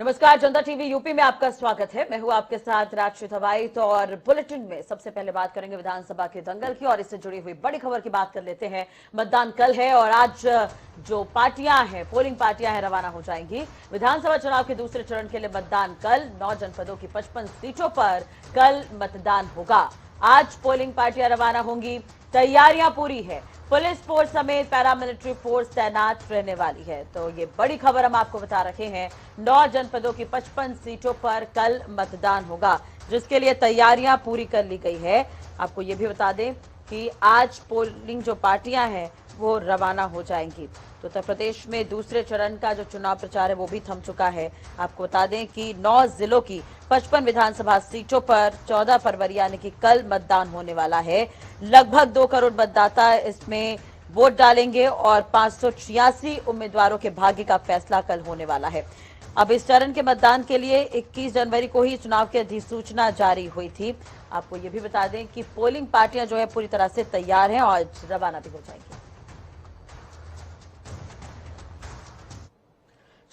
नमस्कार, जनता TV UP में आपका स्वागत है। मैं हूं आपके साथ राजश्री थवाइत और बुलेटिन में सबसे पहले बात करेंगे विधानसभा के दंगल की और इससे जुड़ी हुई बड़ी खबर की बात कर लेते हैं। मतदान कल है और आज जो पार्टियां हैं, पोलिंग पार्टियां हैं, रवाना हो जाएंगी। विधानसभा चुनाव के दूसरे चरण के लिए मतदान कल 9 जनपदों की 55 सीटों पर कल मतदान होगा। आज पोलिंग पार्टियां रवाना होंगी, तैयारियां पूरी है। पुलिस फोर्स समेत पैरामिलिट्री फोर्स तैनात रहने वाली है। तो ये बड़ी खबर हम आपको बता रहे हैं। 9 जनपदों की 55 सीटों पर कल मतदान होगा, जिसके लिए तैयारियां पूरी कर ली गई है। आपको ये भी बता दें कि आज पोलिंग जो पार्टियां हैं वो रवाना हो जाएंगी। तो उत्तर प्रदेश में दूसरे चरण का जो चुनाव प्रचार है वो भी थम चुका है। आपको बता दें कि 9 जिलों की 55 विधानसभा सीटों पर 14 फरवरी यानी कि कल मतदान होने वाला है। लगभग 2 करोड़ मतदाता इसमें वोट डालेंगे और 586 उम्मीदवारों के भाग्य का फैसला कल होने वाला है। अब इस चरण के मतदान के लिए 21 जनवरी को ही चुनाव की अधिसूचना जारी हुई थी। आपको ये भी बता दें कि पोलिंग पार्टियां जो है पूरी तरह से तैयार हैं और रवाना भी हो जाएंगी।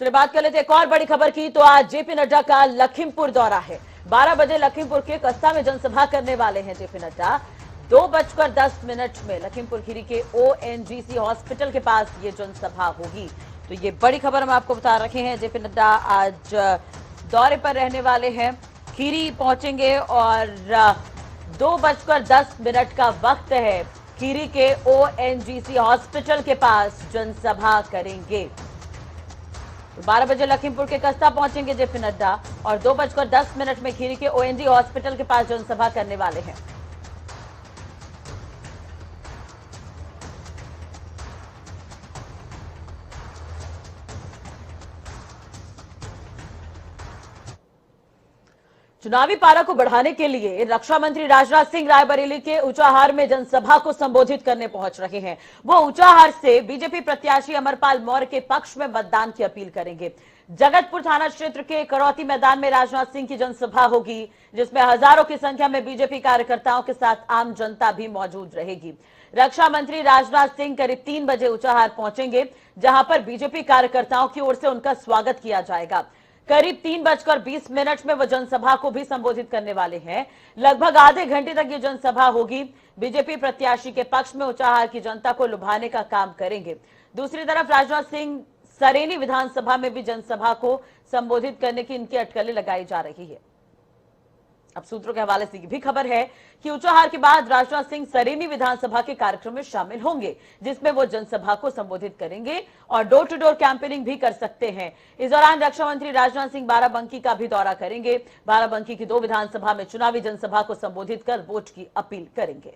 चलिए बात कर लेते हैं एक और बड़ी खबर की। तो आज जेपी नड्डा का लखीमपुर दौरा है। 12 बजे लखीमपुर के कस्ता में जनसभा करने वाले हैं जेपी नड्डा। 2:10 में लखीमपुर खीरी के ओएनजीसी हॉस्पिटल के पास ये जनसभा होगी। तो ये बड़ी खबर हम आपको बता रखे हैं। जेपी नड्डा आज दौरे पर रहने वाले हैं, खीरी पहुंचेंगे और 2:10 का वक्त है। खीरी के ओएनजीसी हॉस्पिटल के पास जनसभा करेंगे। 12 बजे लखीमपुर के कस्ता पहुंचेंगे जेपी नड्डा और 2:10 में खीरी के ओएनजी हॉस्पिटल के पास जनसभा करने वाले हैं। चुनावी पारा को बढ़ाने के लिए रक्षा मंत्री राजनाथ सिंह रायबरेली के ऊंचाहार में जनसभा को संबोधित करने पहुंच रहे हैं। वो ऊंचाहार से बीजेपी प्रत्याशी अमरपाल मौर्य के पक्ष में मतदान की अपील करेंगे। जगतपुर थाना क्षेत्र के करौती मैदान में राजनाथ सिंह की जनसभा होगी, जिसमें हजारों की संख्या में बीजेपी कार्यकर्ताओं के साथ आम जनता भी मौजूद रहेगी। रक्षा मंत्री राजनाथ सिंह करीब 3 बजे ऊंचाहार पहुंचेंगे, जहां पर बीजेपी कार्यकर्ताओं की ओर से उनका स्वागत किया जाएगा। करीब 3:20 में वो जनसभा को भी संबोधित करने वाले हैं। लगभग आधे घंटे तक ये जनसभा होगी। बीजेपी प्रत्याशी के पक्ष में ऊंचाहार की जनता को लुभाने का काम करेंगे। दूसरी तरफ राजनाथ सिंह सरेनी विधानसभा में भी जनसभा को संबोधित करने की इनकी अटकलें लगाई जा रही है। अब सूत्रों के हवाले से भी खबर है कि ऊंचाहार के बाद राजनाथ सिंह सरेनी विधानसभा के कार्यक्रम में शामिल होंगे, जिसमें वो जनसभा को संबोधित करेंगे और डोर टू डोर कैंपेनिंग भी कर सकते हैं। इस दौरान रक्षा मंत्री राजनाथ सिंह बाराबंकी का भी दौरा करेंगे। बाराबंकी की 2 विधानसभा में चुनावी जनसभा को संबोधित कर वोट की अपील करेंगे।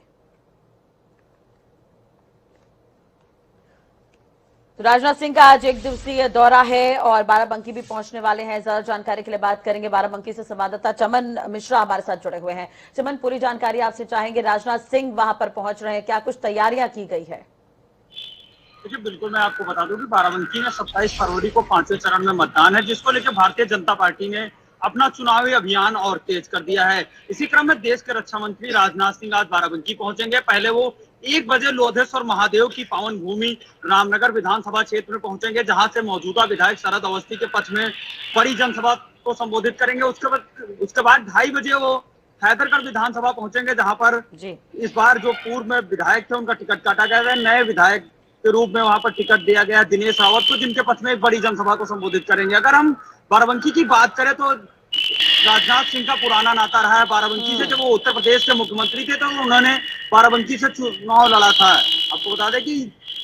तो राजनाथ सिंह का आज 1 दिवसीय दौरा है और बाराबंकी भी पहुंचने वाले हैं। ज्यादा जानकारी के लिए बात करेंगे बाराबंकी से संवाददाता चमन मिश्रा हमारे साथ जुड़े हुए हैं। चमन, पूरी जानकारी आपसे चाहेंगे। राजनाथ सिंह वहां पर पहुंच रहे हैं, क्या कुछ तैयारियां की गई है? देखिए, बिल्कुल मैं आपको बता दूं कि बाराबंकी में 27 फरवरी को 5वें चरण में मतदान है, जिसको लेकर भारतीय जनता पार्टी ने अपना चुनावी अभियान और तेज कर दिया है। इसी क्रम में देश के रक्षा मंत्री राजनाथ सिंह आज बाराबंकी पहुंचेंगे। पहले वो 1 बजे लोधेश्वर महादेव की पावन भूमि रामनगर विधानसभा क्षेत्र में पहुंचेंगे, जहां से मौजूदा विधायक शरद अवस्थी के पक्ष में बड़ी जनसभा को संबोधित करेंगे। उसके बाद 2:30 बजे वो हैदरगढ़ विधानसभा पहुंचेंगे, जहां पर इस बार जो पूर्व में विधायक थे उनका टिकट काटा गया है। नए विधायक के रूप में वहां पर टिकट दिया गया दिनेश रावत को, जिनके पक्ष में एक बड़ी जनसभा को संबोधित करेंगे। अगर हम बाराबंकी की बात करें तो राजनाथ सिंह का पुराना नाता रहा है बाराबंकी से। जब वो उत्तर प्रदेश के मुख्यमंत्री थे तो उन्होंने बाराबंकी से चुनाव लड़ा था। आपको बता दें कि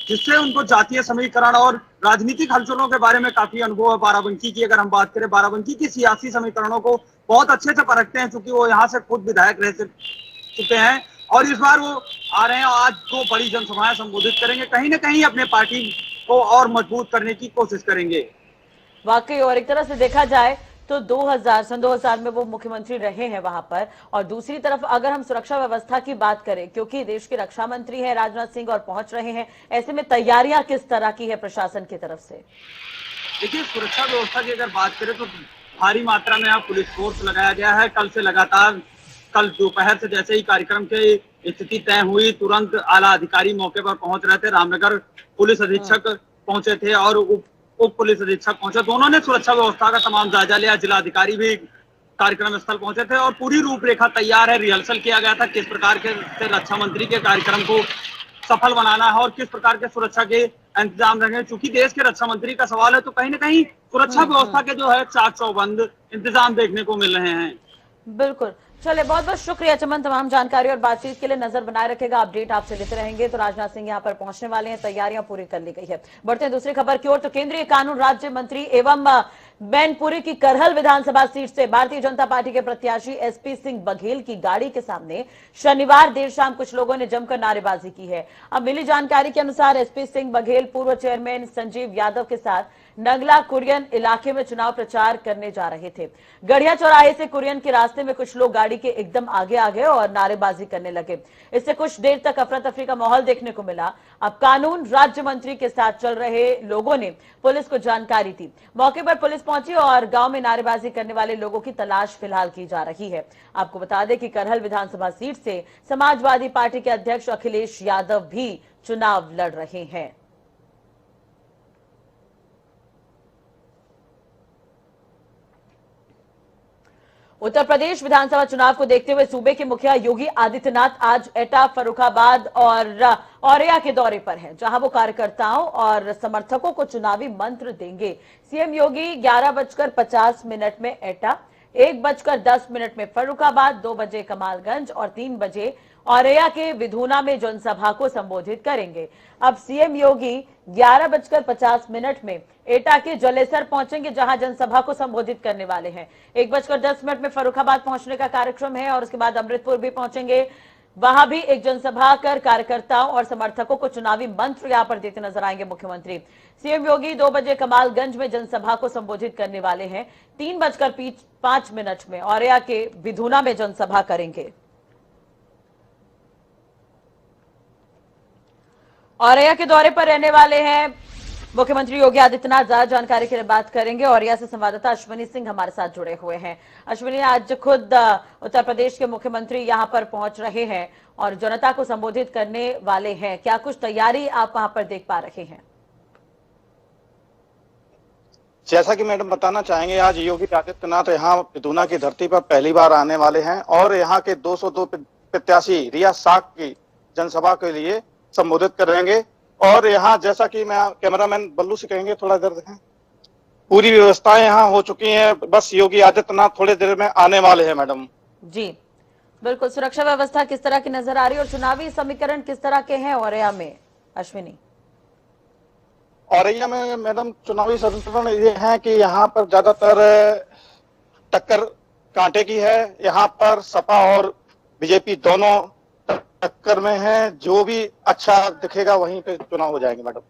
जिससे उनको जातीय समीकरण और राजनीतिक हलचलों के बारे में काफी अनुभव है बाराबंकी की। अगर हम बात करें बाराबंकी की सियासी समीकरणों को बहुत अच्छे से परखते हैं, क्योंकि वो यहाँ से खुद विधायक रह चुके हैं और इस बार वो आ रहे हैं और आज 2 बड़ी जनसभाएं संबोधित करेंगे। कहीं ना कहीं अपने पार्टी को और मजबूत करने की कोशिश करेंगे। वाकई, और एक तरह से देखा जाए तो 2000 में वो मुख्यमंत्री रहे हैं वहां पर। और दूसरी तरफ अगर हम सुरक्षा व्यवस्था की बात करें, क्योंकि देश के रक्षा मंत्री हैं राजनाथ सिंह और पहुंच रहे हैं, ऐसे में तैयारियां किस तरह की है प्रशासन की तरफ से? देखिए, सुरक्षा व्यवस्था की अगर बात करें तो भारी मात्रा में यहाँ पुलिस फोर्स लगाया गया है। कल से लगातार, कल दोपहर से जैसे ही कार्यक्रम की स्थिति तय हुई, तुरंत आला अधिकारी मौके पर पहुंच रहे थे। रामनगर पुलिस अधीक्षक पहुंचे थे और उप पुलिस अधीक्षक पहुंचे। दोनों ने सुरक्षा व्यवस्था का तमाम जायजा लिया। जिलाधिकारी भी कार्यक्रम स्थल पहुंचे थे और पूरी रूपरेखा तैयार है। रिहर्सल किया गया था किस प्रकार के से रक्षा मंत्री के कार्यक्रम को सफल बनाना है और किस प्रकार के सुरक्षा के इंतजाम रहेंगे। चूंकि देश के रक्षा मंत्री का सवाल है तो कहीं ना कहीं सुरक्षा व्यवस्था के जो है चाक चौबंद इंतजाम देखने को मिल रहे हैं। बिल्कुल। चलिए, बहुत बहुत शुक्रिया चमन, तमाम जानकारी और बातचीत के लिए। नजर बनाए रखेगा, अपडेट आपसे लेते रहेंगे। तो राजनाथ सिंह यहां पर पहुंचने वाले हैं, तैयारियां पूरी कर ली गई है। बढ़ते हैं दूसरी खबर की ओर। तो केंद्रीय कानून राज्य मंत्री एवं मैनपुरी की करहल विधानसभा सीट से भारतीय जनता पार्टी के प्रत्याशी एसपी सिंह बघेल की गाड़ी के सामने शनिवार देर शाम कुछ लोगों ने जमकर नारेबाजी की है। अब मिली जानकारी के अनुसार एसपी सिंह बघेल पूर्व चेयरमैन संजीव यादव के साथ नगला कुरियन इलाके में चुनाव प्रचार करने जा रहे थे। गढ़िया चौराहे से कुरियन के रास्ते में कुछ लोग गाड़ी के एकदम आगे आ गए और नारेबाजी करने लगे। इससे कुछ देर तक अफरा तफरी का माहौल देखने को मिला। अब कानून राज्य मंत्री के साथ चल रहे लोगों ने पुलिस को जानकारी दी। मौके पर पुलिस पहुंची और गांव में नारेबाजी करने वाले लोगों की तलाश फिलहाल की जा रही है। आपको बता दें कि करहल विधानसभा सीट से समाजवादी पार्टी के अध्यक्ष अखिलेश यादव भी चुनाव लड़ रहे हैं। उत्तर प्रदेश विधानसभा चुनाव को देखते हुए सूबे के मुखिया योगी आदित्यनाथ आज एटा, फर्रुखाबाद और औरैया के दौरे पर हैं, जहां वो कार्यकर्ताओं और समर्थकों को चुनावी मंत्र देंगे। सीएम योगी 11:50 में एटा, 1:10 में फर्रुखाबाद, 2 बजे कमालगंज और 3 बजे औरैया के विधूना में जनसभा को संबोधित करेंगे। अब सीएम योगी 11:50 में एटा के जलेसर पहुंचेंगे, जहां जनसभा को संबोधित करने वाले हैं। 1:10 में फर्रुखाबाद पहुंचने का कार्यक्रम है और उसके बाद अमृतपुर भी पहुंचेंगे। वहां भी एक जनसभा कर कार्यकर्ताओं और समर्थकों को चुनावी मंत्र यहां पर देते नजर आएंगे मुख्यमंत्री। सीएम योगी 2 बजे कमालगंज में जनसभा को संबोधित करने वाले हैं। 3:05 में औरैया के विधूना में जनसभा करेंगे। औरैया के दौरे पर रहने वाले हैं मुख्यमंत्री योगी आदित्यनाथ। ज्यादा जानकारी के लिए बात करेंगे। औरैया से संवाददाता अश्विनी सिंह हमारे साथ जुड़े हुए हैं। अश्विनी, आज खुद उत्तर प्रदेश के मुख्यमंत्री यहां पर पहुंच रहे हैं और जनता को संबोधित करने वाले हैं। क्या कुछ तैयारी आप वहां पर देख पा रहे हैं? जैसा कि मैडम बताना चाहेंगे, आज योगी आदित्यनाथ यहाँ विधूना की धरती पर पहली बार आने वाले हैं और यहाँ के 202 प्रत्याशी रिया साक की जनसभा के लिए संबोधित करेंगे। और यहाँ जैसा कि मैं कैमरामैन बल्लू से कहेंगे थोड़ा इधर देखें, पूरी व्यवस्थाएं यहाँ हो चुकी हैं। बस योगी आदित्यनाथ थोड़ी देर में आने वाले हैं। मैडम जी बिल्कुल। सुरक्षा व्यवस्था किस तरह की नजर आ रही है और चुनावी समीकरण किस तरह के हैं औरैया में, अश्विनी? औरैया में मैडम चुनावी समीकरण ये है कि यहाँ पर ज्यादातर टक्कर कांटे की है। यहाँ पर सपा और बीजेपी दोनों टक्कर में है। जो भी अच्छा दिखेगा वहीं पे चुनाव हो जाएंगे। मैडम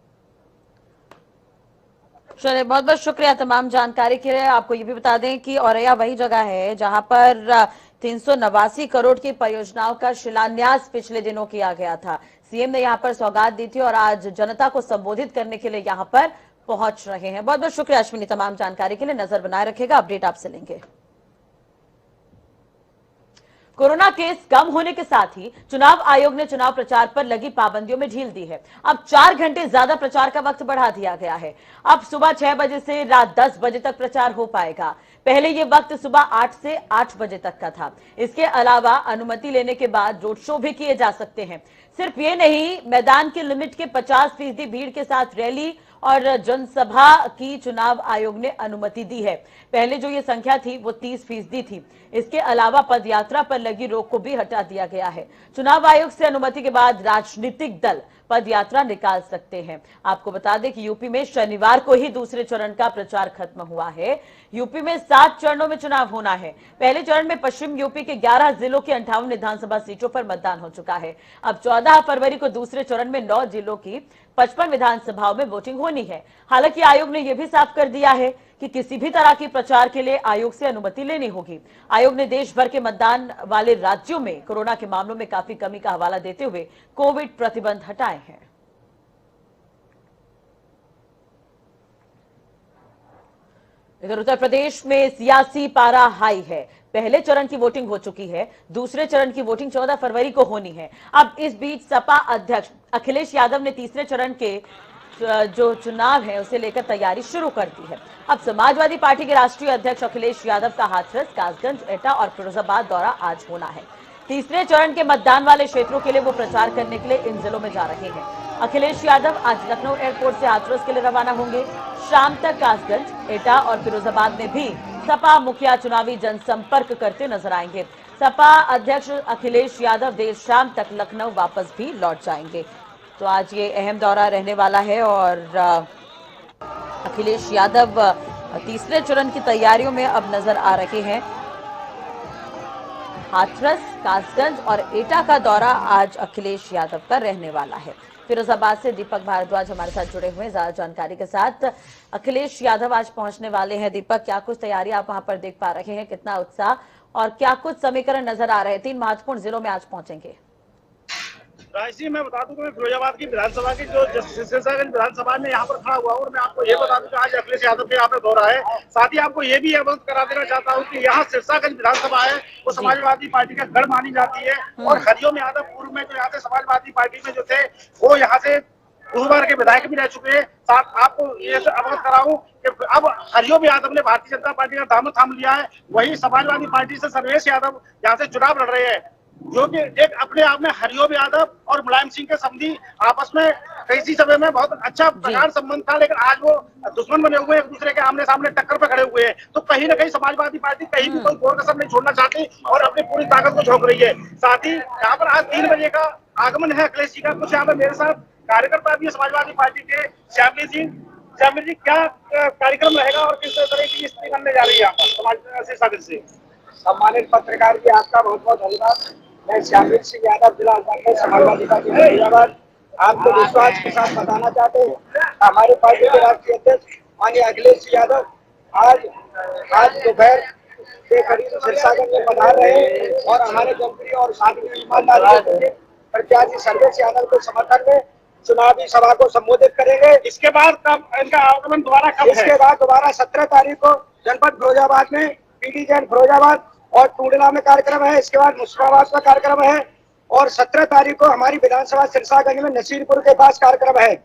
चलिए, बहुत बहुत शुक्रिया तमाम जानकारी के लिए। आपको ये भी बता दें कि औरैया वही जगह है जहां पर 389 करोड़ की परियोजनाओं का शिलान्यास पिछले दिनों किया गया था। सीएम ने यहां पर सौगात दी थी और आज जनता को संबोधित करने के लिए यहां पर पहुंच रहे हैं। बहुत बहुत शुक्रिया अश्विनी तमाम जानकारी के लिए। नजर बनाए रखेगा, अपडेट आपसे लेंगे। कोरोना केस कम होने के साथ ही चुनाव आयोग ने चुनाव प्रचार पर लगी पाबंदियों में ढील दी है। अब 4 घंटे ज्यादा प्रचार का वक्त बढ़ा दिया गया है। अब सुबह 6 बजे से रात 10 बजे तक प्रचार हो पाएगा। पहले ये वक्त सुबह 8 से 8 बजे तक का था। इसके अलावा अनुमति लेने के बाद रोड शो भी किए जा सकते हैं। सिर्फ ये नहीं, मैदान की लिमिट के 50% भीड़ के साथ रैली और जनसभा की चुनाव आयोग ने अनुमति दी है। पहले जो ये संख्या थी वो 30% थी। इसके अलावा पदयात्रा पर लगी रोक को भी हटा दिया गया है। चुनाव आयोग से अनुमति के बाद राजनीतिक दल पदयात्रा निकाल सकते हैं। आपको बता दें कि यूपी में शनिवार को ही दूसरे चरण का प्रचार खत्म हुआ है। यूपी में 7 चरणों में चुनाव होना है। पहले चरण में पश्चिम यूपी के 11 जिलों की 58 विधानसभा सीटों पर मतदान हो चुका है। अब 14 फरवरी को दूसरे चरण में 9 जिलों की 55 विधानसभाओं में वोटिंग होनी है। हालांकि आयोग ने यह भी साफ कर दिया है कि किसी भी तरह की प्रचार के लिए आयोग से अनुमति लेनी होगी। आयोग ने देश भर के मतदान वाले राज्यों में कोरोना के मामलों में काफी कमी का हवाला देते हुए कोविड प्रतिबंध हटाए हैं। इधर उत्तर प्रदेश में सियासी पारा हाई है। पहले चरण की वोटिंग हो चुकी है। दूसरे चरण की वोटिंग 14 फरवरी को होनी है। अब इस बीच सपा अध्यक्ष अखिलेश यादव ने तीसरे चरण के जो चुनाव है उसे लेकर तैयारी शुरू कर दी है। अब समाजवादी पार्टी के राष्ट्रीय अध्यक्ष अखिलेश यादव का हाथरस, कासगंज, एटा और फिरोजाबाद दौरा आज होना है। तीसरे चरण के मतदान वाले क्षेत्रों के लिए वो प्रचार करने के लिए इन जिलों में जा रहे हैं। अखिलेश यादव आज लखनऊ एयरपोर्ट से हाथरस के लिए रवाना होंगे। शाम तक कासगंज, एटा और फिरोजाबाद में भी सपा मुखिया चुनावी जनसंपर्क करते नजर आएंगे। सपा अध्यक्ष अखिलेश यादव देर शाम तक लखनऊ वापस भी लौट जाएंगे। तो आज ये अहम दौरा रहने वाला है और अखिलेश यादव तीसरे चरण की तैयारियों में अब नजर आ रहे हैं। हाथरस, कासगंज और एटा का दौरा आज अखिलेश यादव का रहने वाला है। फिरोजाबाद से दीपक भारद्वाज हमारे साथ जुड़े हुए हैं ज्यादा जानकारी के साथ। अखिलेश यादव आज पहुंचने वाले हैं। दीपक, क्या कुछ तैयारी आप वहां पर देख पा रहे हैं, कितना उत्साह और क्या कुछ समीकरण नजर आ रहे हैं? 3 महत्वपूर्ण जिलों में आज पहुंचेंगे। राजश्री, मैं बता दूं कि मैं फिरोजाबाद की विधानसभा की जो सिरसागंज विधानसभा में यहाँ पर खड़ा हुआ हूँ और मैं आपको ये बता दूं कि आज अखिलेश यादव के यहाँ पे दौरा है। साथ ही आपको ये भी अवगत करा देना चाहता हूँ कि यहाँ सिरसागंज विधानसभा है वो समाजवादी पार्टी का गढ़ मानी जाती है और हरिओम यादव पूर्व में जो यहाँ से समाजवादी पार्टी में जो थे वो यहाँ से गुरुवार के विधायक भी रह चुके हैं। साथ आपको ये अवगत कराऊं कि अब हरिओम यादव ने भारतीय जनता पार्टी का दामन थाम लिया है। वही समाजवादी पार्टी से सर्वेश यादव यहाँ से चुनाव लड़ रहे हैं, जो कि एक अपने आप में हरिओम यादव और मुलायम सिंह के संबंधी आपस में कई समय में बहुत अच्छा प्रगाढ़ संबंध था, लेकिन आज वो दुश्मन बने हुए एक दूसरे के आमने सामने टक्कर पे खड़े हुए हैं। तो कहीं ना कहीं समाजवादी पार्टी कहीं भी कोई गोर कसर नहीं छोड़ना चाहती और अपनी पूरी ताकत को झोंक रही है। साथ ही यहाँ पर आज 3 बजे का आगमन है अखिलेश जी का। कुछ यहाँ पे मेरे साथ कार्यकर्ता भी है समाजवादी पार्टी के। श्यामली जी, क्या कार्यक्रम रहेगा और किस तरह की स्थिति बनने जा रही है आपका समाज से? सम्मानित पत्रकार जी, आपका बहुत बहुत धन्यवाद। मैं श्यामवीर सिंह यादव, जिला अध्यक्ष समाजवादी पार्टी फिरोजाबाद। आपको विश्वास के साथ बताना चाहते हैं हमारे पार्टी के राष्ट्रीय अध्यक्ष माननीय अखिलेश यादव आज दोपहर के करीब सिरसागंज में पधार रहे हैं और हमारे जनप्रिय और साथी ईमानदारी प्रत्याशी सर्वेश यादव के समर्थन में चुनावी सभा को संबोधित करेंगे। इसके बाद कब इनका आगमन दोबारा कब है? इसके बाद दोबारा 17 तारीख को जनपद फिरोजाबाद में पीडी जैन फिरोजाबाद और टूडला में कार्यक्रम है। इसके बाद मुस्ताबाद का कार्यक्रम है और 17 तारीख को हमारी विधानसभा सिरसागंज में नसीरपुर के पास कार्यक्रम है।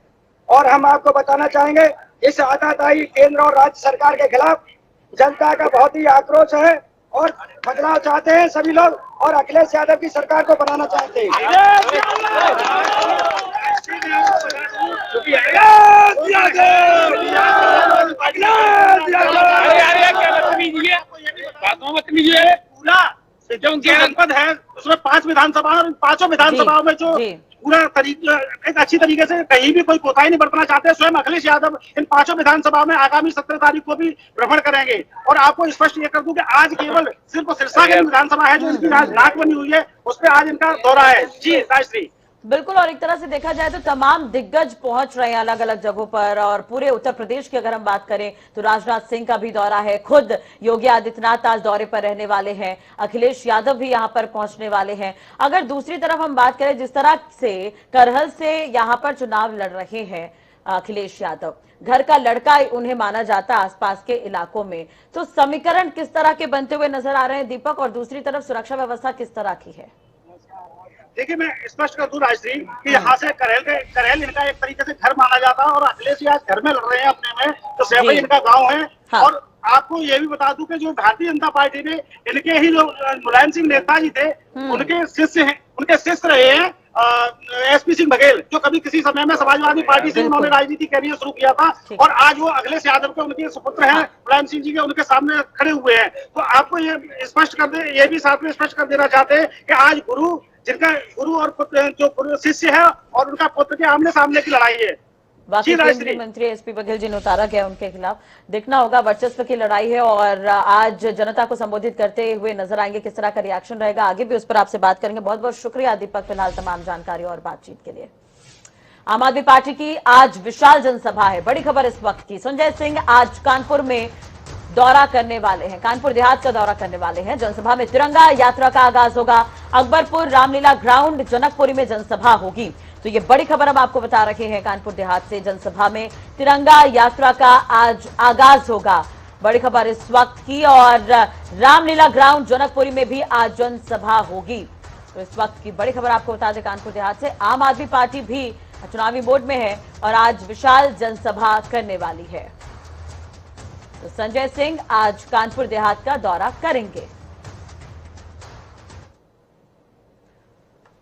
और हम आपको बताना चाहेंगे इस आताताई केंद्र और राज्य सरकार के खिलाफ जनता का बहुत ही आक्रोश है और बदलाव चाहते हैं सभी लोग और अखिलेश यादव की सरकार को बनाना चाहते हैं। जो उनकी जनपद है उसमें 5 विधानसभा और 5 विधानसभाओं में जो पूरा एक अच्छी तरीके से कहीं भी कोई कोताही नहीं बरतना चाहते। स्वयं अखिलेश यादव इन 5 विधानसभाओं में आगामी 17 तारीख को भी भ्रमण करेंगे। और आपको स्पष्ट ये कर दूं कि आज केवल सिर्फ सिरसागंज विधानसभा है जो इनकी नाक बनी हुई है, उस पर आज इनका दौरा है। जी राजश्री, बिल्कुल। और एक तरह से देखा जाए तो तमाम दिग्गज पहुंच रहे हैं अलग अलग जगहों पर। और पूरे उत्तर प्रदेश की अगर हम बात करें तो राजनाथ सिंह का भी दौरा है, खुद योगी आदित्यनाथ आज दौरे पर रहने वाले हैं, अखिलेश यादव भी यहां पर पहुंचने वाले हैं। अगर दूसरी तरफ हम बात करें जिस तरह से करहल से यहां पर चुनाव लड़ रहे हैं अखिलेश यादव, घर का लड़का उन्हें माना जाता है आसपास के इलाकों में, तो समीकरण किस तरह के बनते हुए नजर आ रहे हैं दीपक? और दूसरी तरफ सुरक्षा व्यवस्था किस तरह की है? देखिए, मैं स्पष्ट कर दूं राजश्री कि यहाँ से करेल इनका एक तरीके से घर माना जाता है और अखिलेश जी आज घर में लड़ रहे हैं अपने में, तो सेवई इनका गांव है। हाँ। और आपको ये भी बता दूं कि जो भारतीय जनता पार्टी में इनके ही जो मुलायम सिंह नेताजी थे उनके शिष्य रहे हैं एसपी सिंह बघेल, जो कभी किसी समय में समाजवादी पार्टी से उन्होंने राजनीति करियर शुरू किया था और आज वो अखिलेश यादव के उनके सुपुत्र हैं मुलायम सिंह जी के, उनके सामने खड़े हुए हैं। तो आपको ये स्पष्ट कर दे, ये भी साथ में स्पष्ट कर देना चाहते हैं कि आज जिनका गुरु और जो शिष्य है और उनका पुत्र के आमने सामने की लड़ाई है। बाकी केंद्रीय मंत्री एसपी बघेल जी ने उतारा गया उनके खिलाफ। देखना होगा, वर्चस्व की लड़ाई है और आज जनता को संबोधित करते हुए नजर आएंगे, किस तरह का रिएक्शन रहेगा। आगे भी उस पर आपसे बात करेंगे। बहुत बहुत शुक्रिया दीपक फिलहाल तमाम जानकारी और बातचीत के लिए। आम आदमी पार्टी की आज विशाल जनसभा है। बड़ी खबर इस वक्त की, संजय सिंह आज कानपुर में दौरा करने वाले हैं, कानपुर देहात का दौरा करने वाले हैं। जनसभा में तिरंगा यात्रा का आगाज होगा। अकबरपुर रामलीला ग्राउंड जनकपुरी में जनसभा होगी। तो ये बड़ी खबर अब आपको बता रहे हैं, कानपुर देहात से जनसभा में तिरंगा यात्रा का आज आगाज होगा। बड़ी खबर इस वक्त की। और रामलीला ग्राउंड जनकपुरी में भी आज जनसभा होगी। तो इस वक्त की बड़ी खबर आपको बता दें कानपुर देहात से। आम आदमी पार्टी भी चुनावी मोड में है और आज विशाल जनसभा करने वाली है। तो संजय सिंह आज कानपुर देहात का दौरा करेंगे।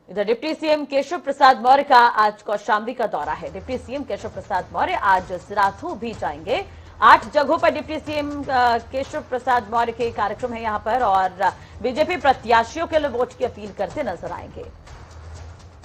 इधर डिप्टी सीएम केशव प्रसाद मौर्य का आज कौशाम्बी का दौरा है। डिप्टी सीएम केशव प्रसाद मौर्य आज सिराथू भी जाएंगे। 8 जगहों पर डिप्टी सीएम केशव प्रसाद मौर्य के कार्यक्रम है यहां पर और बीजेपी प्रत्याशियों के लिए वोट की अपील करते नजर आएंगे।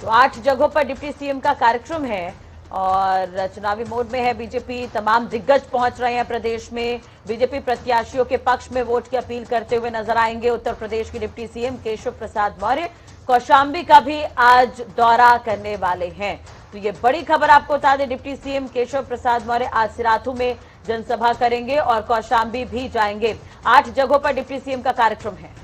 तो 8 जगहों पर डिप्टी सीएम का कार्यक्रम है और चुनावी मोड में है बीजेपी। तमाम दिग्गज पहुंच रहे हैं प्रदेश में। बीजेपी प्रत्याशियों के पक्ष में वोट की अपील करते हुए नजर आएंगे। उत्तर प्रदेश के डिप्टी सीएम केशव प्रसाद मौर्य कौशाम्बी का भी आज दौरा करने वाले हैं। तो ये बड़ी खबर आपको बता दें, डिप्टी सीएम केशव प्रसाद मौर्य आज सिराथू में जनसभा करेंगे और कौशाम्बी भी जाएंगे। 8 जगहों पर डिप्टी सीएम का कार्यक्रम है।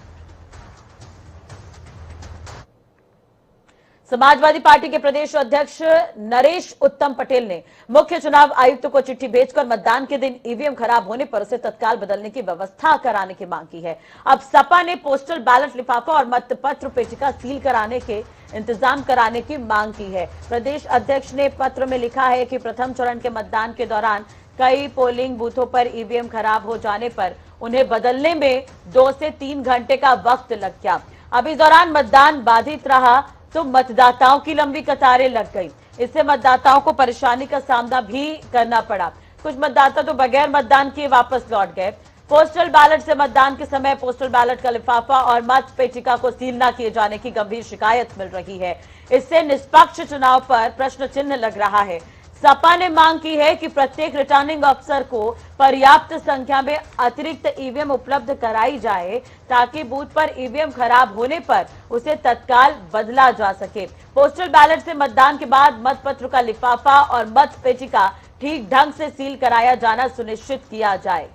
समाजवादी पार्टी के प्रदेश अध्यक्ष नरेश उत्तम पटेल ने मुख्य चुनाव आयुक्त को चिट्ठी भेजकर मतदान के दिन ईवीएम खराब होने पर उसे तत्काल बदलने की व्यवस्था कराने की मांग की है। अब सपा ने पोस्टल बैलेट लिफाफा और मतपत्र पेटिका सील कराने के इंतजाम कराने की मांग की है। प्रदेश अध्यक्ष ने पत्र में लिखा है कि प्रथम चरण के मतदान के दौरान कई पोलिंग बूथों पर ईवीएम खराब हो जाने पर उन्हें बदलने में 2 से 3 घंटे का वक्त लग गया। अब इस दौरान मतदान बाधित रहा तो मतदाताओं की लंबी कतारें लग गई। इससे मतदाताओं को परेशानी का सामना भी करना पड़ा। कुछ मतदाता तो बगैर मतदान किए वापस लौट गए। पोस्टल बैलेट से मतदान के समय पोस्टल बैलेट का लिफाफा और मत पेटिका को सील न किए जाने की गंभीर शिकायत मिल रही है। इससे निष्पक्ष चुनाव पर प्रश्न चिन्ह लग रहा है। सपा ने मांग की है कि प्रत्येक रिटर्निंग अफसर को पर्याप्त संख्या में अतिरिक्त ईवीएम उपलब्ध कराई जाए ताकि बूथ पर ईवीएम खराब होने पर उसे तत्काल बदला जा सके। पोस्टल बैलेट से मतदान के बाद मतपत्र का लिफाफा और मत पेटिका ठीक ढंग से सील कराया जाना सुनिश्चित किया जाए।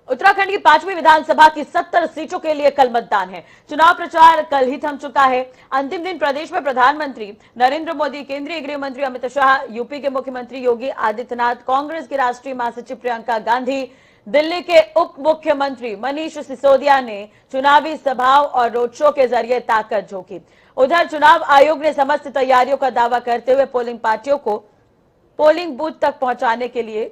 उत्तराखंड की 5वीं विधानसभा की 70 सीटों के लिए कल मतदान है। चुनाव प्रचार कल ही थम चुका है। अंतिम दिन प्रदेश में प्रधानमंत्री नरेंद्र मोदी, केंद्रीय गृह मंत्री अमित शाह, यूपी के मुख्यमंत्री योगी आदित्यनाथ, कांग्रेस की राष्ट्रीय महासचिव प्रियंका गांधी, दिल्ली के उप मुख्यमंत्री मनीष सिसोदिया ने चुनावी सभाओं और रोड शो के जरिए ताकत झोंकी। उधर चुनाव आयोग ने समस्त तैयारियों का दावा करते हुए पोलिंग पार्टियों को पोलिंग बूथ तक पहुंचाने के लिए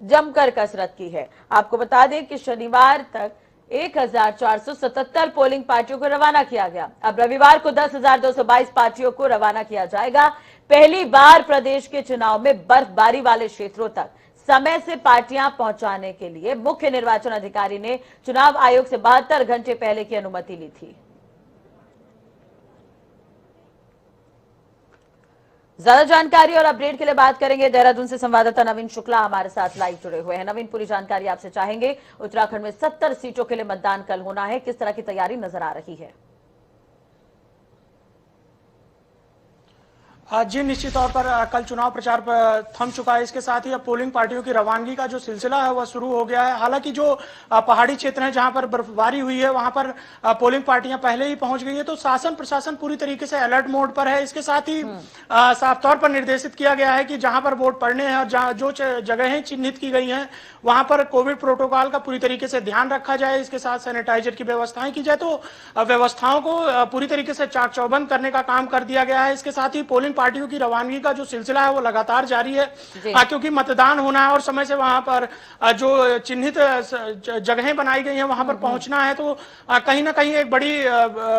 जमकर कसरत की है। आपको बता दें कि शनिवार तक 1477 पोलिंग पार्टियों को रवाना किया गया। अब रविवार को 10,222 पार्टियों को रवाना किया जाएगा। पहली बार प्रदेश के चुनाव में बर्फबारी वाले क्षेत्रों तक समय से पार्टियां पहुंचाने के लिए मुख्य निर्वाचन अधिकारी ने चुनाव आयोग से 72 घंटे पहले की अनुमति ली थी। ज्यादा जानकारी और अपडेट के लिए बात करेंगे। देहरादून से संवाददाता नवीन शुक्ला हमारे साथ लाइव जुड़े हुए हैं। नवीन, पूरी जानकारी आपसे चाहेंगे। उत्तराखंड में 70 सीटों के लिए मतदान कल होना है, किस तरह की तैयारी नजर आ रही है? जी, निश्चित तौर पर कल चुनाव प्रचार पर थम चुका है। इसके साथ ही अब पोलिंग पार्टियों की रवानगी का जो सिलसिला है वह शुरू हो गया है। हालांकि जो पहाड़ी क्षेत्र हैं जहां पर बर्फबारी हुई है वहां पर पोलिंग पार्टियां पहले ही पहुंच गई है, तो शासन प्रशासन पूरी तरीके से अलर्ट मोड पर है। इसके साथ ही साफ तौर पर निर्देशित किया गया है कि जहां पर वोट पड़ने हैं और जो जगहें चिन्हित की गई हैं वहां पर कोविड प्रोटोकॉल का पूरी तरीके से ध्यान रखा जाए। इसके साथ सैनिटाइजर की व्यवस्थाएं की जाए। तो व्यवस्थाओं को पूरी तरीके से चाक चौबंद करने का काम कर दिया गया है। इसके साथ ही पोलिंग पार्टियों की रवानगी का जो सिलसिला है वो लगातार जारी है, क्योंकि मतदान होना है और समय से वहां पर जो चिन्हित जगहें बनाई गई हैं वहां पर पहुंचना है। तो कहीं ना कहीं एक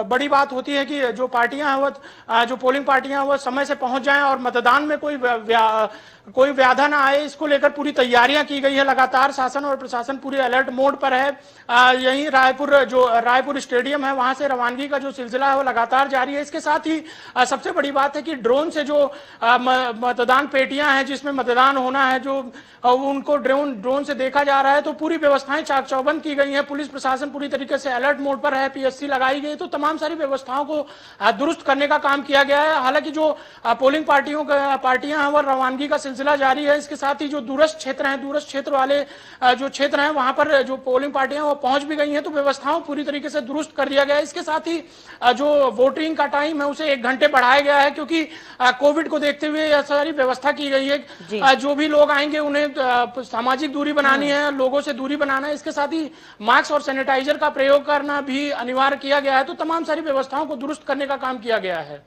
बड़ी बात होती है कि जो पार्टियां हैं वो जो पोलिंग पार्टियां हैं वो समय से पहुंच जाएं और मतदान में कोई व्याधा ना आए, इसको लेकर पूरी तैयारियां की गई है। लगातार शासन और प्रशासन पूरे अलर्ट मोड पर है। यही रायपुर स्टेडियम है वहां से रवानगी का जो सिलसिला है वो लगातार जारी है। इसके साथ ही सबसे बड़ी बात है कि ड्रोन से जो मतदान पेटियां हैं जिसमें मतदान होना है जो उनको ड्रोन से देखा जा रहा है। तो पूरी व्यवस्थाएं चाक चौबंद की गई हैं। पुलिस प्रशासन पूरी तरीके से अलर्ट मोड पर है। पीएससी लगाई गई, तो तमाम सारी व्यवस्थाओं को दुरुस्त करने का काम किया गया है। हालांकि जो पोलिंग पार्टियां हैं वो रवानगी का सिलसिला जारी है। इसके साथ ही जो दूरस्थ क्षेत्र हैं, दूरस्थ क्षेत्र वाले जो क्षेत्र हैं वहां पर जो पोलिंग पार्टियां वो पहुंच भी गई हैं, तो व्यवस्थाओं पूरी तरीके से दुरुस्त कर दिया गया है। इसके साथ ही जो वोटिंग का टाइम है उसे 1 घंटे बढ़ाया गया है, क्योंकि कोविड को देखते हुए यह सारी व्यवस्था की गई है। जो भी लोग आएंगे उन्हें सामाजिक दूरी बनानी है, लोगों से दूरी बनाना है, इसके साथ ही मास्क और सैनिटाइजर का प्रयोग करना भी अनिवार्य किया गया है। तो तमाम सारी व्यवस्थाओं को दुरुस्त करने का काम किया गया है।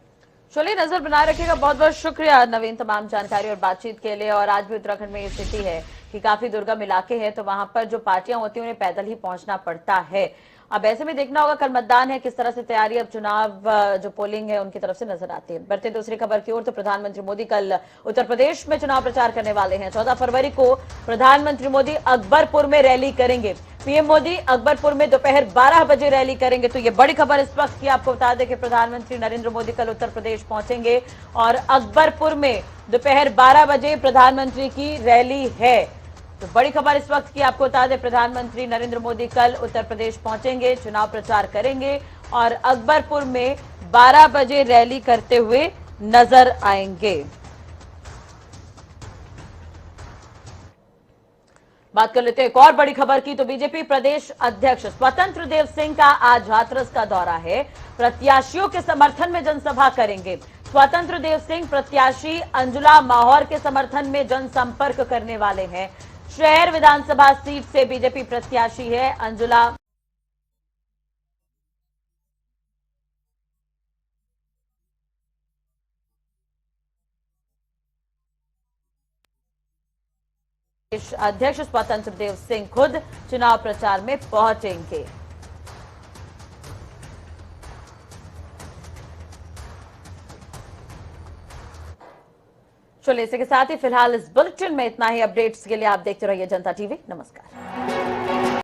चलिए, नजर बनाए रखिएगा। बहुत बहुत शुक्रिया नवीन, तमाम जानकारी और बातचीत के लिए। और आज भी उत्तराखंड में ये स्थिति है कि काफी दुर्गम इलाके हैं, तो वहां पर जो पार्टियां होती हैं उन्हें पैदल ही पहुंचना पड़ता है। अब ऐसे में देखना होगा कल मतदान है, किस तरह से तैयारी अब चुनाव जो पोलिंग है उनकी तरफ से नजर आती है। बढ़ते दूसरी खबर की ओर, तो प्रधानमंत्री मोदी कल उत्तर प्रदेश में चुनाव प्रचार करने वाले हैं। 14 फरवरी को प्रधानमंत्री मोदी अकबरपुर में रैली करेंगे। पीएम मोदी अकबरपुर में दोपहर 12 बजे रैली करेंगे। तो ये बड़ी खबर इस वक्त की आपको बता दें कि प्रधानमंत्री नरेंद्र मोदी कल उत्तर प्रदेश पहुंचेंगे और अकबरपुर में दोपहर 12 बजे प्रधानमंत्री की रैली है। तो बड़ी खबर इस वक्त की आपको बता दें, प्रधानमंत्री नरेंद्र मोदी कल उत्तर प्रदेश पहुंचेंगे, चुनाव प्रचार करेंगे और अकबरपुर में 12 बजे रैली करते हुए नजर आएंगे। बात कर लेते हैं एक और बड़ी खबर की, तो बीजेपी प्रदेश अध्यक्ष स्वतंत्र देव सिंह का आज हाथरस का दौरा है। प्रत्याशियों के समर्थन में जनसभा करेंगे। स्वतंत्र देव सिंह प्रत्याशी अंजुला माहौर के समर्थन में जनसंपर्क करने वाले हैं। शहर विधानसभा सीट से बीजेपी प्रत्याशी है अंजुला। अध्यक्ष स्वतंत्र देव सिंह खुद चुनाव प्रचार में पहुंचेंगे। चलिए, इसी के साथ ही फिलहाल इस बुलेटिन में इतना ही। अपडेट्स के लिए आप देखते रहिए जनता टीवी। नमस्कार।